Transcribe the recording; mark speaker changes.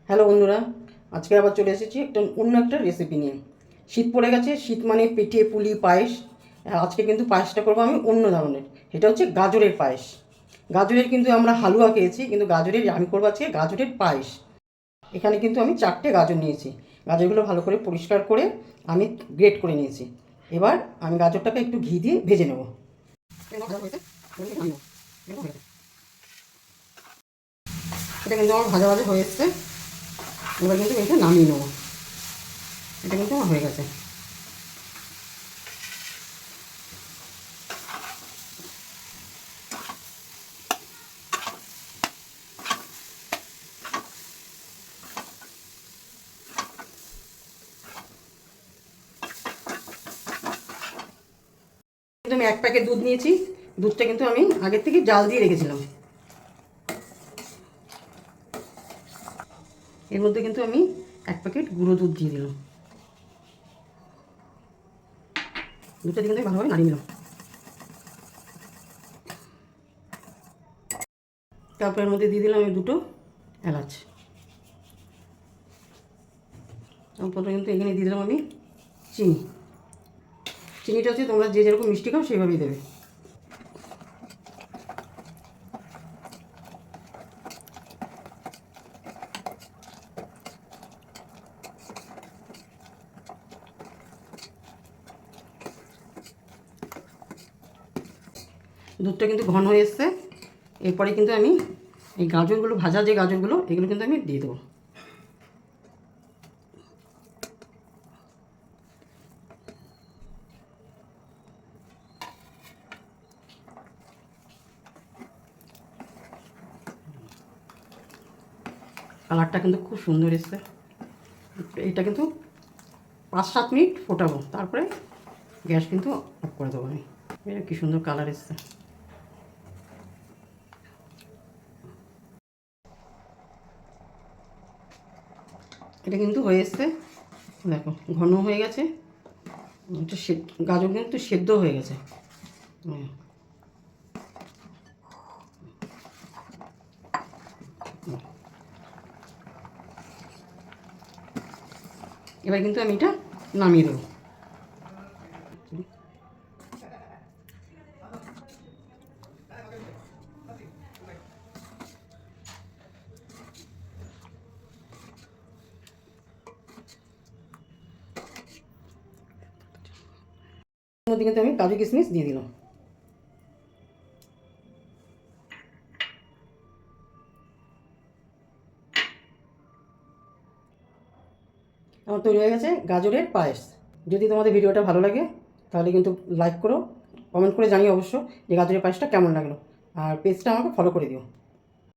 Speaker 1: Hello বন্ধুরা, আজকে আবার চলে এসেছি অন্য একটা রেসিপি নিয়ে। শীত পড়ে গেছে, শীত মানে পিঠে পুলি পায়েস। আজকে কিন্তু পায়েসটা করবো আমি অন্য ধরনের। এটা হচ্ছে গাজরের পায়েস। গাজরের কিন্তু আমরা হালুয়া খেয়েছি, কিন্তু গাজরের আমি করবো আজকে গাজরের পায়েস। এখানে কিন্তু আমি 4টে গাজর নিয়েছি। গাজরগুলো ভালো করে পরিষ্কার করে আমি গ্রেট করে নিয়েছি। এবার আমি গাজরটাকে একটু ঘি দিয়ে ভেজে নেব। এটা কিন্তু আমার ভাজা ভাজা হয়ে এসছে। এবার কিন্তু এটা নামিয়ে নেবো। এটা কিন্তু আমার হয়ে গেছে। কিন্তু আমি 1 প্যাকেট দুধ নিয়েছি। দুধটা কিন্তু আমি আগের থেকে জাল দিয়ে রেখেছিলাম। এর মধ্যে কিন্তু আমি 1 প্যাকেট গুঁড়ো দুধ দিয়ে দিলাম। দুধটা দিয়ে কিন্তু আমি ভালোভাবে নাড়িয়ে নিলাম। তারপর এর মধ্যে দিয়ে দিলাম আমি 2টো এলাচ। তারপরে কিন্তু এখানে দিয়ে দিলাম আমি চিনি। চিনিটা হচ্ছে তোমরা যে যেরকম মিষ্টি খাও সেইভাবেই দেবে। দুধটা কিন্তু ঘন হয়ে এসছে। এরপরে কিন্তু আমি এই গাজরগুলো, ভাজা যে গাজরগুলো, এগুলো কিন্তু আমি দিয়ে দেবো। কালারটা কিন্তু খুব সুন্দর এসছে। এটা কিন্তু 5-7 মিনিট ফোটাবো, তারপরে গ্যাস কিন্তু অফ করে দেবো আমি। এটা কি সুন্দর কালার এসছে। এটা কিন্তু হয়ে এসছে, দেখো ঘন হয়ে গেছে। এটা গাজর কিন্তু সেদ্ধ হয়ে গেছে। এবার কিন্তু আমি এটা নামিয়ে দেবো। এর মধ্যে কিন্তু আমি কাজু কিশমিশ দিয়ে দিলাম। আমার তৈরি হয়ে গেছে গাজরের পায়েস। যদি তোমাদের ভিডিওটা ভালো লাগে তাহলে কিন্তু লাইক করো, কমেন্ট করে জানিও অবশ্য যে গাজরের পায়েসটা কেমন লাগলো। আর পেজটা আমাকে ফলো করে দিও।